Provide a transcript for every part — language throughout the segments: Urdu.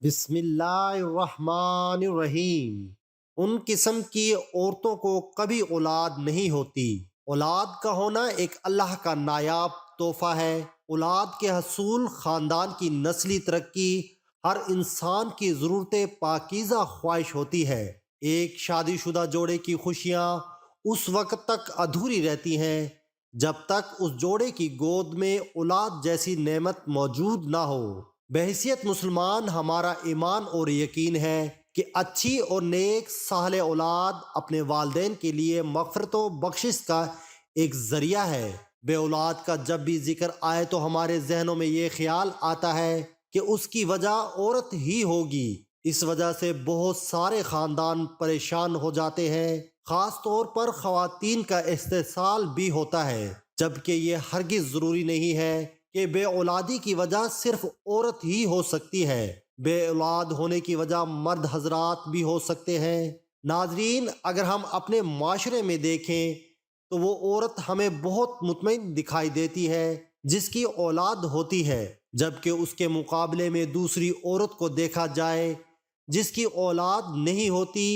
بسم اللہ الرحمن الرحیم۔ ان قسم کی عورتوں کو کبھی اولاد نہیں ہوتی۔ اولاد کا ہونا ایک اللہ کا نایاب تحفہ ہے۔ اولاد کے حصول خاندان کی نسلی ترقی، ہر انسان کی ضرورت پاکیزہ خواہش ہوتی ہے۔ ایک شادی شدہ جوڑے کی خوشیاں اس وقت تک ادھوری رہتی ہیں جب تک اس جوڑے کی گود میں اولاد جیسی نعمت موجود نہ ہو۔ بحیثیت مسلمان ہمارا ایمان اور یقین ہے کہ اچھی اور نیک صالح اولاد اپنے والدین کے لیے مغفرت و بخشش کا ایک ذریعہ ہے۔ بے اولاد کا جب بھی ذکر آئے تو ہمارے ذہنوں میں یہ خیال آتا ہے کہ اس کی وجہ عورت ہی ہوگی۔ اس وجہ سے بہت سارے خاندان پریشان ہو جاتے ہیں، خاص طور پر خواتین کا استحصال بھی ہوتا ہے، جبکہ یہ ہرگز ضروری نہیں ہے کہ بے اولادی کی وجہ صرف عورت ہی ہو سکتی ہے۔ بے اولاد ہونے کی وجہ مرد حضرات بھی ہو سکتے ہیں۔ ناظرین، اگر ہم اپنے معاشرے میں دیکھیں تو وہ عورت ہمیں بہت مطمئن دکھائی دیتی ہے جس کی اولاد ہوتی ہے، جبکہ اس کے مقابلے میں دوسری عورت کو دیکھا جائے جس کی اولاد نہیں ہوتی،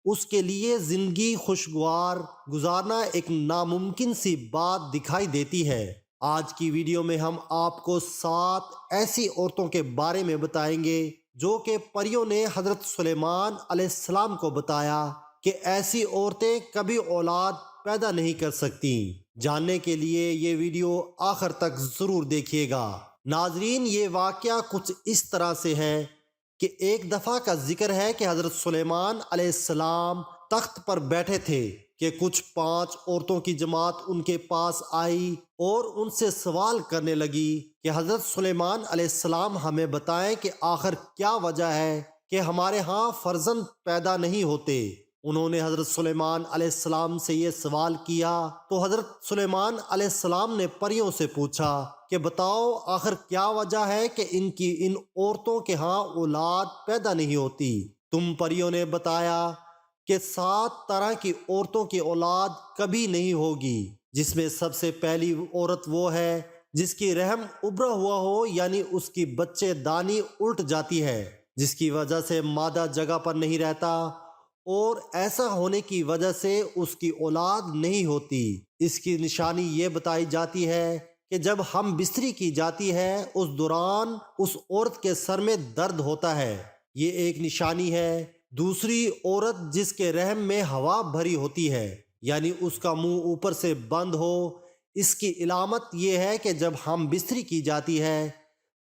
اس کے لیے زندگی خوشگوار گزارنا ایک ناممکن سی بات دکھائی دیتی ہے۔ آج کی ویڈیو میں ہم آپ کو 7 ایسی عورتوں کے بارے میں بتائیں گے جو کہ پریوں نے حضرت سلیمان علیہ السلام کو بتایا کہ ایسی عورتیں کبھی اولاد پیدا نہیں کر سکتی۔ جاننے کے لیے یہ ویڈیو آخر تک ضرور دیکھیے گا۔ ناظرین، یہ واقعہ کچھ اس طرح سے ہے کہ ایک دفعہ کا ذکر ہے کہ حضرت سلیمان علیہ السلام تخت پر بیٹھے تھے کہ کچھ 5 عورتوں کی جماعت ان کے پاس آئی اور ان سے سوال کرنے لگی کہ حضرت سلیمان علیہ السلام ہمیں بتائیں کہ آخر کیا وجہ ہے کہ ہمارے ہاں فرزند پیدا نہیں ہوتے۔ انہوں نے حضرت سلیمان علیہ السلام سے یہ سوال کیا تو حضرت سلیمان علیہ السلام نے پریوں سے پوچھا کہ بتاؤ آخر کیا وجہ ہے کہ ان عورتوں کے ہاں اولاد پیدا نہیں ہوتی۔ تم پریوں نے بتایا کہ 7 طرح کی عورتوں کی اولاد کبھی نہیں ہوگی، جس میں سب سے پہلی عورت وہ ہے جس کی رحم ابھرا ہوا ہو، یعنی اس کی بچے دانی الٹ جاتی ہے، جس کی وجہ سے مادہ جگہ پر نہیں رہتا اور ایسا ہونے کی وجہ سے اس کی اولاد نہیں ہوتی۔ اس کی نشانی یہ بتائی جاتی ہے کہ جب ہم بستری کی جاتی ہے اس دوران اس عورت کے سر میں درد ہوتا ہے، یہ ایک نشانی ہے۔ دوسری عورت جس کے رحم میں ہوا بھری ہوتی ہے، یعنی اس کا منہ اوپر سے بند ہو، اس کی علامت یہ ہے کہ جب ہم بستری کی جاتی ہے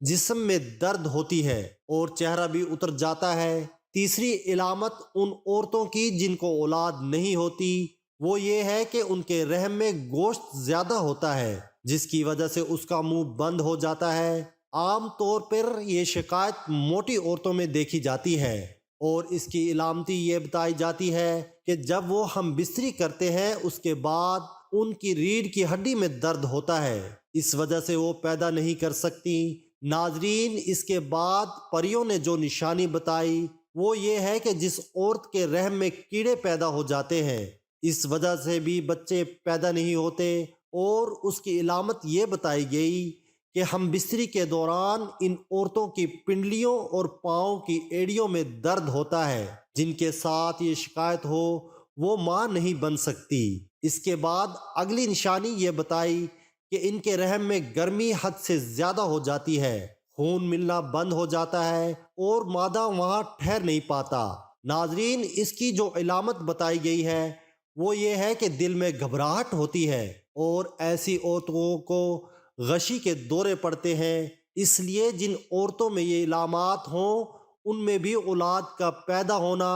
جسم میں درد ہوتی ہے اور چہرہ بھی اتر جاتا ہے۔ تیسری علامت ان عورتوں کی جن کو اولاد نہیں ہوتی وہ یہ ہے کہ ان کے رحم میں گوشت زیادہ ہوتا ہے، جس کی وجہ سے اس کا منہ بند ہو جاتا ہے۔ عام طور پر یہ شکایت موٹی عورتوں میں دیکھی جاتی ہے اور اس کی علامتی یہ بتائی جاتی ہے کہ جب وہ ہم بستری کرتے ہیں اس کے بعد ان کی ریڑھ کی ہڈی میں درد ہوتا ہے، اس وجہ سے وہ پیدا نہیں کر سکتی۔ ناظرین، اس کے بعد پریوں نے جو نشانی بتائی وہ یہ ہے کہ جس عورت کے رحم میں کیڑے پیدا ہو جاتے ہیں اس وجہ سے بھی بچے پیدا نہیں ہوتے، اور اس کی علامت یہ بتائی گئی کہ ہم بستری کے دوران ان عورتوں کی پنڈلیوں اور پاؤں کی ایڑیوں میں درد ہوتا ہے، جن کے ساتھ یہ شکایت ہو وہ ماں نہیں بن سکتی۔ اس کے بعد اگلی نشانی یہ بتائی کہ ان کے رحم میں گرمی حد سے زیادہ ہو جاتی ہے، خون ملنا بند ہو جاتا ہے اور مادہ وہاں ٹھہر نہیں پاتا۔ ناظرین، اس کی جو علامت بتائی گئی ہے وہ یہ ہے کہ دل میں گھبراہٹ ہوتی ہے اور ایسی عورتوں کو غشی کے دورے پڑتے ہیں۔ اس لیے جن عورتوں میں یہ علامات ہوں ان میں بھی اولاد کا پیدا ہونا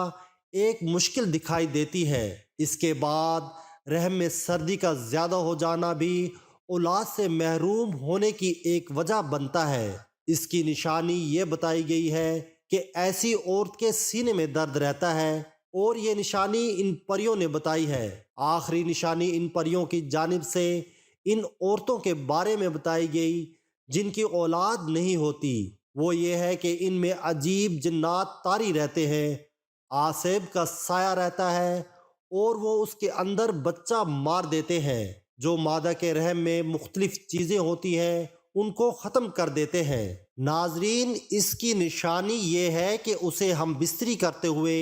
ایک مشکل دکھائی دیتی ہے۔ اس کے بعد رحم میں سردی کا زیادہ ہو جانا بھی اولاد سے محروم ہونے کی ایک وجہ بنتا ہے۔ اس کی نشانی یہ بتائی گئی ہے کہ ایسی عورت کے سینے میں درد رہتا ہے اور یہ نشانی ان پریوں نے بتائی ہے۔ آخری نشانی ان پریوں کی جانب سے ان عورتوں کے بارے میں بتائی گئی جن کی اولاد نہیں ہوتی، وہ یہ ہے کہ ان میں عجیب جنات طاری رہتے ہیں، آصب کا سایہ رہتا ہے اور وہ اس کے اندر بچہ مار دیتے ہیں۔ جو مادہ کے رحم میں مختلف چیزیں ہوتی ہیں ان کو ختم کر دیتے ہیں۔ ناظرین، اس کی نشانی یہ ہے کہ اسے ہم بستری کرتے ہوئے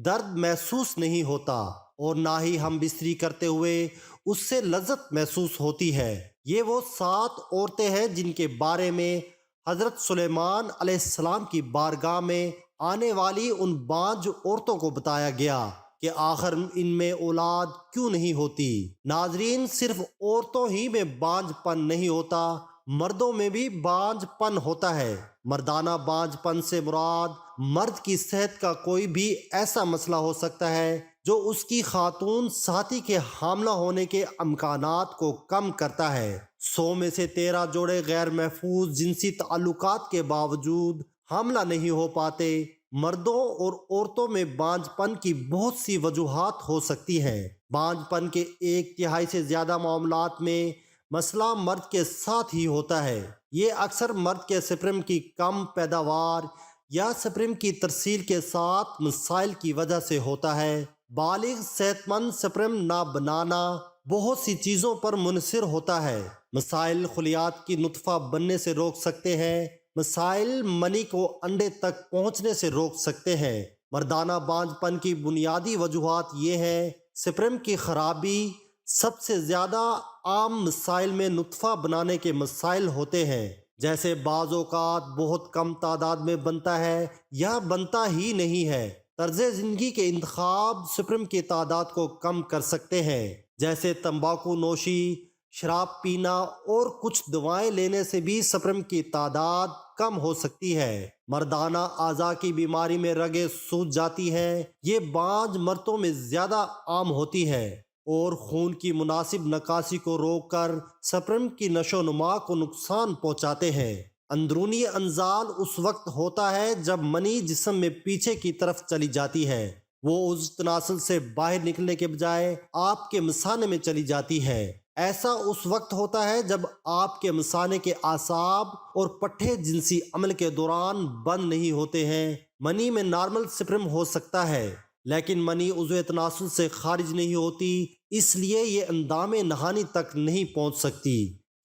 درد محسوس نہیں ہوتا اور نہ ہی ہم بستری کرتے ہوئے اس سے لذت محسوس ہوتی ہے۔ یہ وہ 7 عورتیں ہیں جن کے بارے میں حضرت سلیمان علیہ السلام کی بارگاہ میں آنے والی ان بانجھ عورتوں کو بتایا گیا کہ آخر ان میں اولاد کیوں نہیں ہوتی۔ ناظرین، صرف عورتوں ہی میں بانجھ پن نہیں ہوتا، مردوں میں بھی بانجھ پن ہوتا ہے۔ مردانہ بانجھ پن سے مراد مرد کی صحت کا کوئی بھی ایسا مسئلہ ہو سکتا ہے جو اس کی خاتون ساتھی کے حاملہ ہونے کے امکانات کو کم کرتا ہے۔ 100 میں سے 13 جوڑے غیر محفوظ جنسی تعلقات کے باوجود حاملہ نہیں ہو پاتے۔ مردوں اور عورتوں میں بانجھ پن کی بہت سی وجوہات ہو سکتی ہیں۔ بانجھ پن کے 1/3 سے زیادہ معاملات میں مسئلہ مرد کے ساتھ ہی ہوتا ہے۔ یہ اکثر مرد کے سپرم کی کم پیداوار یا سپرم کی ترسیل کے ساتھ مسائل کی وجہ سے ہوتا ہے۔ بالغ صحت مند سپرم نہ بنانا بہت سی چیزوں پر منحصر ہوتا ہے۔ مسائل خلیات کی نطفہ بننے سے روک سکتے ہیں۔ مسائل منی کو انڈے تک پہنچنے سے روک سکتے ہیں۔ مردانہ بانجھ پن کی بنیادی وجوہات یہ ہیں: سپرم کی خرابی۔ سب سے زیادہ عام مسائل میں نطفہ بنانے کے مسائل ہوتے ہیں، جیسے بعض اوقات بہت کم تعداد میں بنتا ہے یا بنتا ہی نہیں ہے۔ طرز زندگی کے انتخاب سپرم کی تعداد کو کم کر سکتے ہیں، جیسے تمباکو نوشی، شراب پینا اور کچھ دوائیں لینے سے بھی سپرم کی تعداد کم ہو سکتی ہے۔ مردانہ اعضاء کی بیماری میں رگیں سوج جاتی ہیں۔ یہ بانجھ مردوں میں زیادہ عام ہوتی ہے اور خون کی مناسب نکاسی کو روک کر سپرم کی نشو و نما کو نقصان پہنچاتے ہیں۔ اندرونی انزال اس وقت ہوتا ہے جب منی جسم میں پیچھے کی طرف چلی جاتی ہے۔ وہ عضو تناسل سے باہر نکلنے کے بجائے آپ کے مثانے میں چلی جاتی ہے۔ ایسا اس وقت ہوتا ہے جب آپ کے مثانے کے اعصاب اور پٹھے جنسی عمل کے دوران بند نہیں ہوتے ہیں۔ منی میں نارمل سپرم ہو سکتا ہے، لیکن منی عضو تناسل سے خارج نہیں ہوتی، اس لیے یہ اندام نہانی تک نہیں پہنچ سکتی۔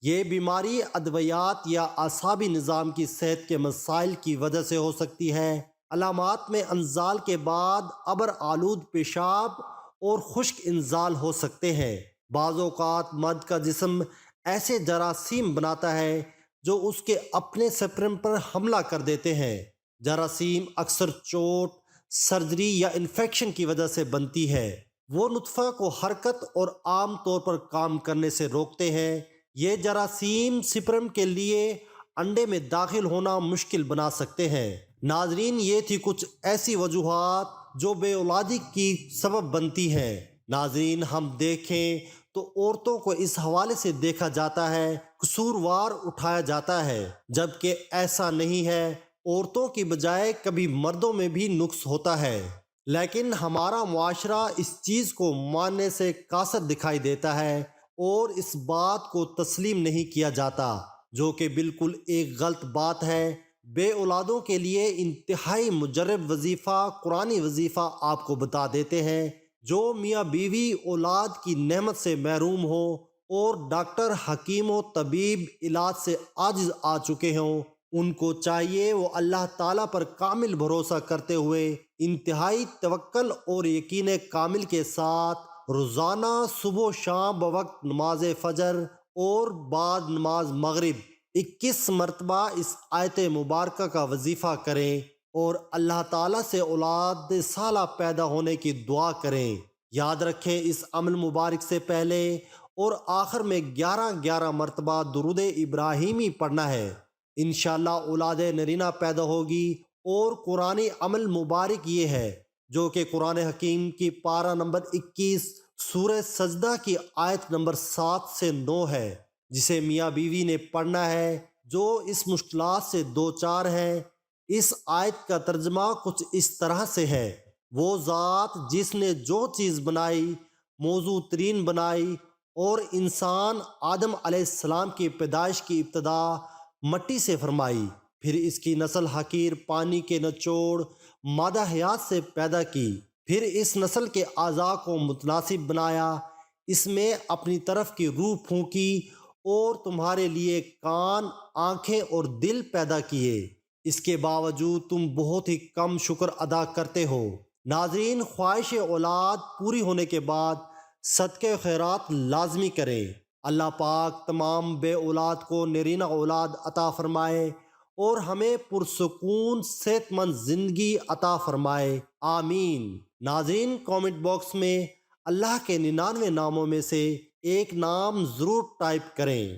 یہ بیماری ادویات یا اعصابی نظام کی صحت کے مسائل کی وجہ سے ہو سکتی ہے۔ علامات میں انزال کے بعد عبر آلود پیشاب اور خشک انزال ہو سکتے ہیں۔ بعض اوقات مرد کا جسم ایسے جراثیم بناتا ہے جو اس کے اپنے سپرم پر حملہ کر دیتے ہیں۔ جراثیم اکثر چوٹ، سرجری یا انفیکشن کی وجہ سے بنتی ہے۔ وہ نطفہ کو حرکت اور عام طور پر کام کرنے سے روکتے ہیں۔ یہ جراثیم سپرم کے لیے انڈے میں داخل ہونا مشکل بنا سکتے ہیں۔ ناظرین، یہ تھی کچھ ایسی وجوہات جو بے اولادی کی سبب بنتی ہیں۔ ناظرین، ہم دیکھیں تو عورتوں کو اس حوالے سے دیکھا جاتا ہے، قصوروار اٹھایا جاتا ہے، جبکہ ایسا نہیں ہے۔ عورتوں کی بجائے کبھی مردوں میں بھی نقص ہوتا ہے، لیکن ہمارا معاشرہ اس چیز کو ماننے سے قاصر دکھائی دیتا ہے اور اس بات کو تسلیم نہیں کیا جاتا، جو کہ بالکل ایک غلط بات ہے۔ بے اولادوں کے لیے انتہائی مجرب وظیفہ قرآنی وظیفہ آپ کو بتا دیتے ہیں۔ جو میاں بیوی اولاد کی نعمت سے محروم ہو اور ڈاکٹر، حکیم و طبیب علاج سے عاجز آ چکے ہوں، ان کو چاہیے وہ اللہ تعالیٰ پر کامل بھروسہ کرتے ہوئے انتہائی توکل اور یقین کامل کے ساتھ روزانہ صبح و شام بوقت نماز فجر اور بعد نماز مغرب 21 مرتبہ اس آیت مبارکہ کا وظیفہ کریں اور اللہ تعالیٰ سے اولاد صالحہ پیدا ہونے کی دعا کریں۔ یاد رکھیں، اس عمل مبارک سے پہلے اور آخر میں 11 مرتبہ درود ابراہیمی پڑھنا ہے۔ انشاءاللہ اولاد نرینہ پیدا ہوگی۔ اور قرآنی عمل مبارک یہ ہے، جو کہ قرآن حکیم کی پارہ نمبر 21 سورہ سجدہ کی آیت نمبر 7 سے 9 ہے، جسے میاں بیوی نے پڑھنا ہے جو اس مشکلات سے دوچار ہیں۔ اس آیت کا ترجمہ کچھ اس طرح سے ہے: وہ ذات جس نے جو چیز بنائی موضوع ترین بنائی، اور انسان آدم علیہ السلام کی پیدائش کی ابتدا مٹی سے فرمائی، پھر اس کی نسل حقیر پانی کے نچوڑ مادہ حیات سے پیدا کی، پھر اس نسل کے اعضاء کو متناسب بنایا، اس میں اپنی طرف کی روح پھونکی اور تمہارے لیے کان، آنکھیں اور دل پیدا کیے، اس کے باوجود تم بہت ہی کم شکر ادا کرتے ہو۔ ناظرین، خواہش اولاد پوری ہونے کے بعد صدقہ خیرات لازمی کریں۔ اللہ پاک تمام بے اولاد کو نرینہ اولاد عطا فرمائے اور ہمیں پرسکون صحت مند زندگی عطا فرمائے، آمین۔ ناظرین، کامنٹ باکس میں اللہ کے 99 ناموں میں سے ایک نام ضرور ٹائپ کریں۔